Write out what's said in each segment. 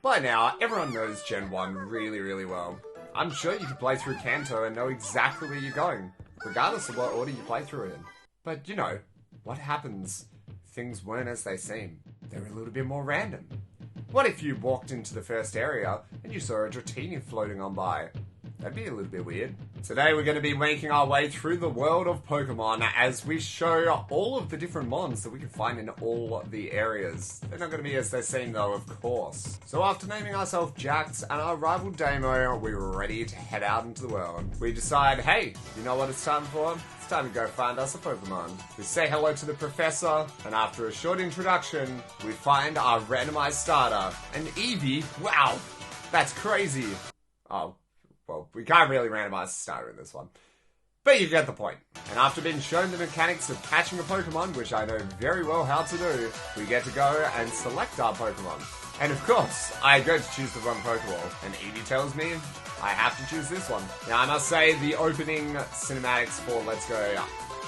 By now, everyone knows Gen 1 really, really well. I'm sure you can play through Kanto and know exactly where you're going, regardless of what order you play through it in. But, you know, what happens if things weren't as they seem? They're a little bit more random. What if you walked into the first area and you saw a Dratini floating on by? That'd be a little bit weird. Today we're going to be making our way through the world of Pokemon as we show all of the different mons that we can find in all the areas. They're not going to be as they seem though, of course. So after naming ourselves Jax and our rival Damo, we were ready to head out into the world. We decide, hey, you know what it's time for? It's time to go find us a Pokemon. We say hello to the professor, and after a short introduction, we find our randomized starter, an Eevee. Wow, that's crazy. Oh. Well, we can't really randomize the starter in this one. But you get the point. And after being shown the mechanics of catching a Pokemon, which I know very well how to do, we get to go and select our Pokemon. And of course, I go to choose the wrong Pokeball, and Eevee tells me I have to choose this one. Now, I must say, the opening cinematics for Let's Go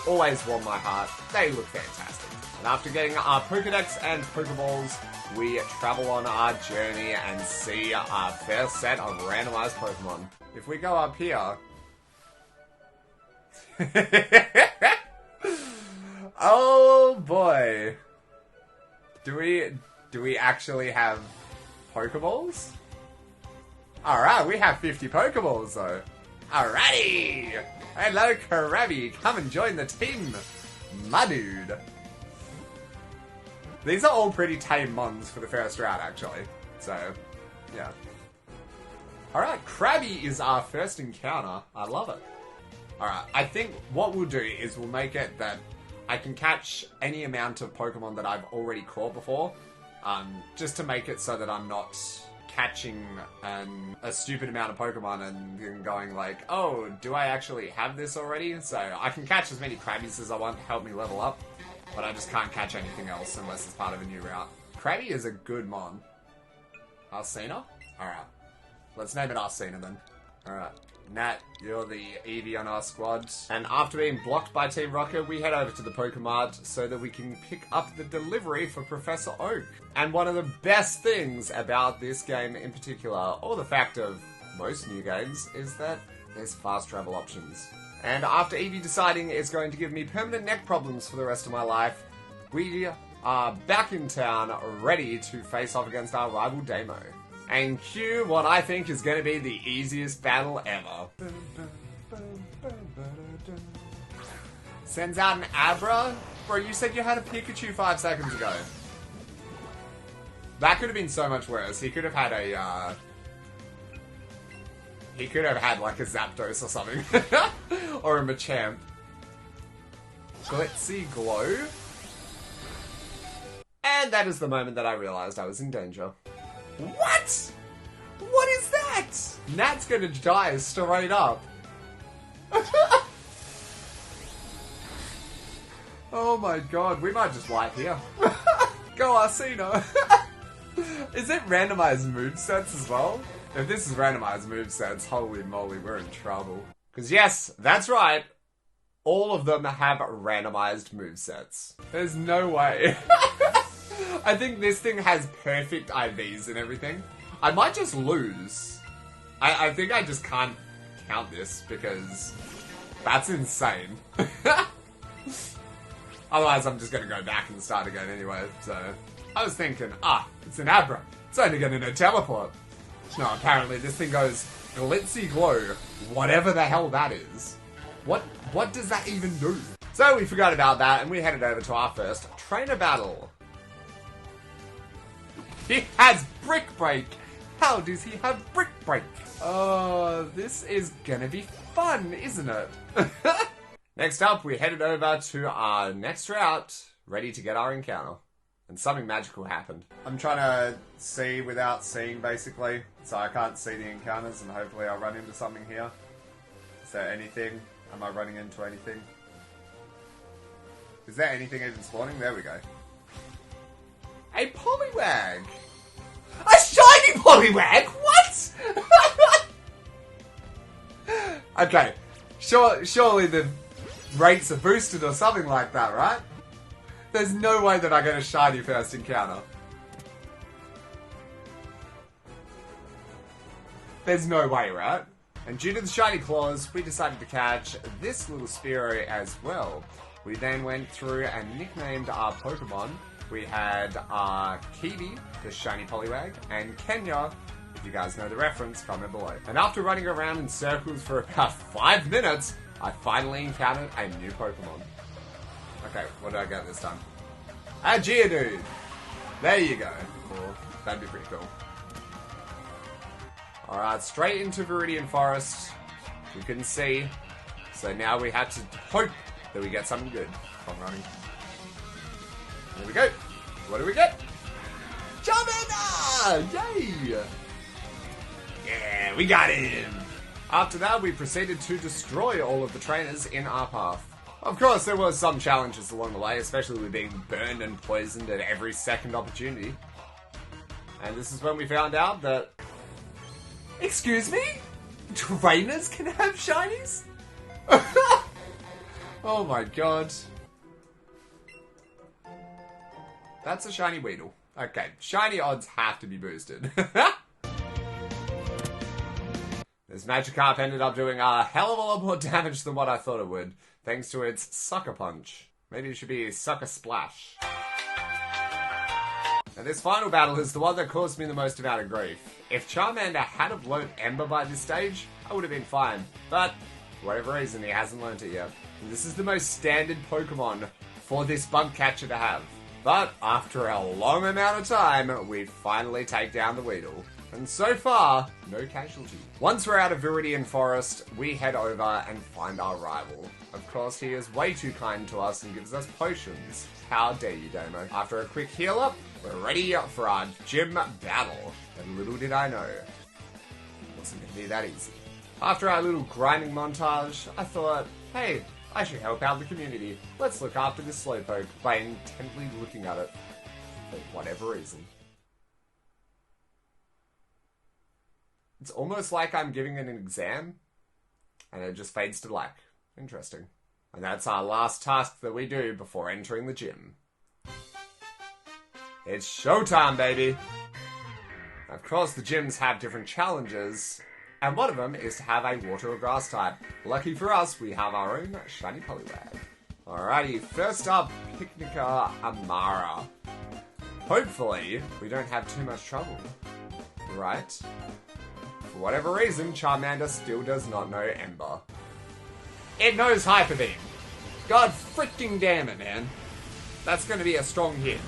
always warm my heart. They look fantastic. And after getting our Pokedex and Pokeballs, we travel on our journey and see our first set of randomized Pokemon. If we go up here... Oh boy. Do we actually have Pokeballs? Alright, we have 50 Pokeballs though. Alrighty! Hello Krabby, come and join the team, my dude. These are all pretty tame mons for the first round, actually. So, yeah. Alright, Krabby is our first encounter. I love it. Alright, I think what we'll do is we'll make it that I can catch any amount of Pokemon that I've already caught before. Just to make it so that I'm not catching a stupid amount of Pokemon and going like, oh, do I actually have this already? So I can catch as many Krabbies as I want to help me level up. But I just can't catch anything else unless it's part of a new route. Krabby is a good mon. Arsena? Alright. Let's name it Arsena then. Alright. Nat, you're the Eevee on our squad. And after being blocked by Team Rocket, we head over to the Pokemart so that we can pick up the delivery for Professor Oak. And one of the best things about this game in particular, or the fact of most new games, is that there's fast travel options. And after Eevee deciding it's going to give me permanent neck problems for the rest of my life, we are back in town ready to face off against our rival Damo. And cue what I think is going to be the easiest battle ever. Sends out an Abra? Bro, you said you had a Pikachu 5 seconds ago. That could have been so much worse. He could have had a, he could have had like a Zapdos or something. Or a Machamp. Glitzy Glow. And that is the moment that I realized I was in danger. What? What is that? Nat's gonna die straight up. Oh my god, we might just wipe here. Go Arsena. Is it randomized movesets as well? If this is randomized movesets, holy moly, we're in trouble. Because yes, that's right. All of them have randomized movesets. There's no way. I think this thing has perfect IVs and everything. I might just lose. I think I just can't count this because that's insane. Otherwise, I'm just going to go back and start again anyway. So I was thinking, it's an Abra. It's only going to know teleport. No, apparently this thing goes Glitzy Glow, whatever the hell that is. What does that even do? So we forgot about that and we headed over to our first trainer battle. He has Brick Break! How does he have Brick Break? Oh, this is gonna be fun, isn't it? Next up, we headed over to our next route, ready to get our encounter. And something magical happened. I'm trying to see without seeing, basically. So I can't see the encounters, and hopefully I'll run into something here. Is there anything? Am I running into anything? Is there anything even spawning? There we go. A Poliwag! A shiny Poliwag? What? Okay. Surely the rates are boosted or something like that, right? There's no way that I get a shiny first encounter. There's no way, right? And due to the shiny claws, we decided to catch this little Spearow as well. We then went through and nicknamed our Pokemon. We had Kiwi, the shiny Poliwag, and Kenya. If you guys know the reference, comment below. And after running around in circles for about 5 minutes, I finally encountered a new Pokemon. Okay, what did I get this time? A Geodude! There you go. Cool. That'd be pretty cool. Alright, straight into Viridian Forest. We couldn't see, so now we have to hope that we get something good. I'm running. Here we go. What do we get? Charmander! Yay! Yeah, we got him! After that, we proceeded to destroy all of the trainers in our path. Of course, there was some challenges along the way, especially with being burned and poisoned at every second opportunity. And this is when we found out that... Excuse me? Trainers can have shinies? Oh my god. That's a shiny Weedle. Okay, shiny odds have to be boosted. This Magikarp ended up doing a hell of a lot more damage than what I thought it would, thanks to its Sucker Punch. Maybe it should be Sucker Splash. And this final battle is the one that caused me the most amount of grief. If Charmander had have learnt Ember by this stage, I would have been fine. But, for whatever reason, he hasn't learnt it yet. And this is the most standard Pokemon for this bug catcher to have. But, after a long amount of time, we finally take down the Weedle. And so far, no casualty. Once we're out of Viridian Forest, we head over and find our rival. Of course, he is way too kind to us and gives us potions. How dare you, Damo. After a quick heal up, we're ready for our gym battle. And little did I know, it wasn't going to be that easy. After our little grinding montage, I thought, hey, I should help out the community. Let's look after this Slowpoke by intently looking at it. For whatever reason. It's almost like I'm giving it an exam, and it just fades to black. Interesting. And that's our last task that we do before entering the gym. It's showtime, baby! Of course, the gyms have different challenges, and one of them is to have a water or grass type. Lucky for us, we have our own shiny Poliwag. Alrighty, first up, Picnica Amara. Hopefully, we don't have too much trouble. Right? For whatever reason, Charmander still does not know Ember. It knows Hyper Beam. God freaking damn it, man. That's going to be a strong hit.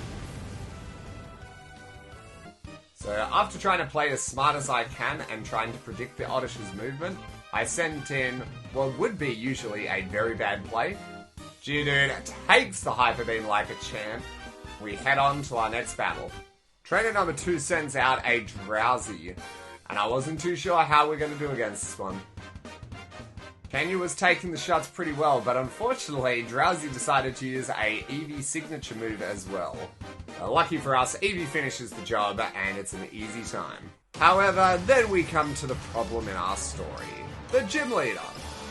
So after trying to play as smart as I can and trying to predict the Oddish's movement, I sent in what would be usually a very bad play. Geodude takes the Hyper Beam like a champ. We head on to our next battle. Trainer number 2 sends out a Drowsy, and I wasn't too sure how we're going to do against this one. Kenya was taking the shots pretty well, but unfortunately, Drowsy decided to use a Eevee signature move as well. Lucky for us, Eevee finishes the job, and it's an easy time. However, then we come to the problem in our story. The gym leader.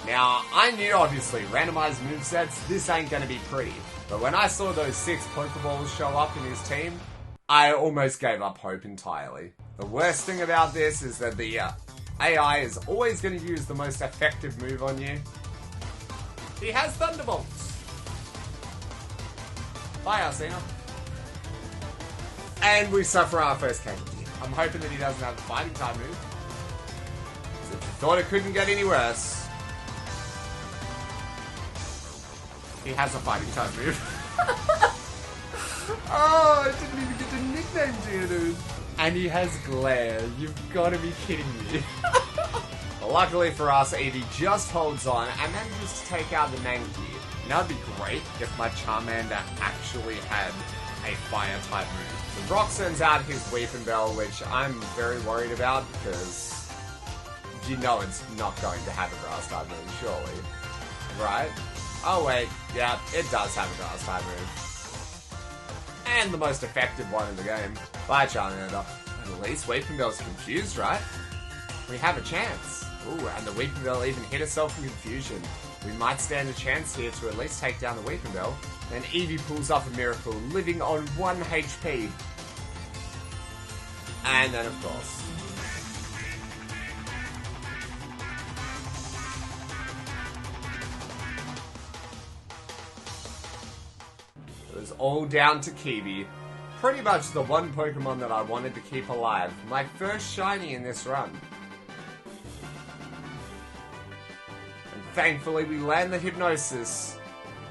Now, I knew, obviously, randomized movesets, this ain't gonna be pretty. But when I saw those 6 Pokeballs show up in his team, I almost gave up hope entirely. The worst thing about this is that the AI is always going to use the most effective move on you. He has Thunderbolts. Bye, Arsena. And we suffer our first casualty. I'm hoping that he doesn't have a fighting type move. So if you thought it couldn't get any worse, he has a fighting type move. Oh, I didn't even get to nickname Geodude. And he has Glare. You've got to be kidding me. Well, luckily for us, Eevee just holds on and manages to take out the Mankey. Now it'd be great if my Charmander actually had a fire type move. So Brock sends out his Weepinbell, which I'm very worried about because you know it's not going to have a grass type move, surely. Right? Oh wait, yeah, it does have a grass type move. And the most effective one in the game. Bye, Charmander. At least Weepinbell's confused, right? We have a chance. Ooh, and the Weepinbell even hit herself in confusion. We might stand a chance here to at least take down the Weepinbell. Then Eevee pulls off a miracle, living on 1 HP. And then, of course, was all down to Kiwi. Pretty much the one Pokemon that I wanted to keep alive. My first shiny in this run. And thankfully we land the Hypnosis,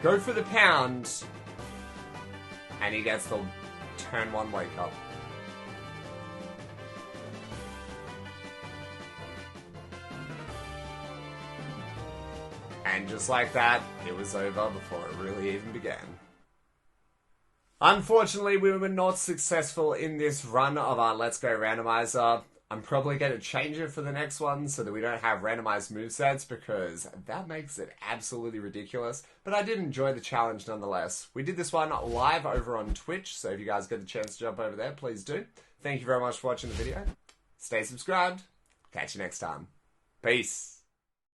go for the pound, and he gets the turn 1 wake up. And just like that, it was over before it really even began. Unfortunately, we were not successful in this run of our Let's Go Randomizer. I'm probably going to change it for the next one so that we don't have randomized movesets, because that makes it absolutely ridiculous. But I did enjoy the challenge nonetheless. We did this one live over on Twitch, so if you guys get the chance to jump over there, please do. Thank you very much for watching the video. Stay subscribed. Catch you next time. Peace.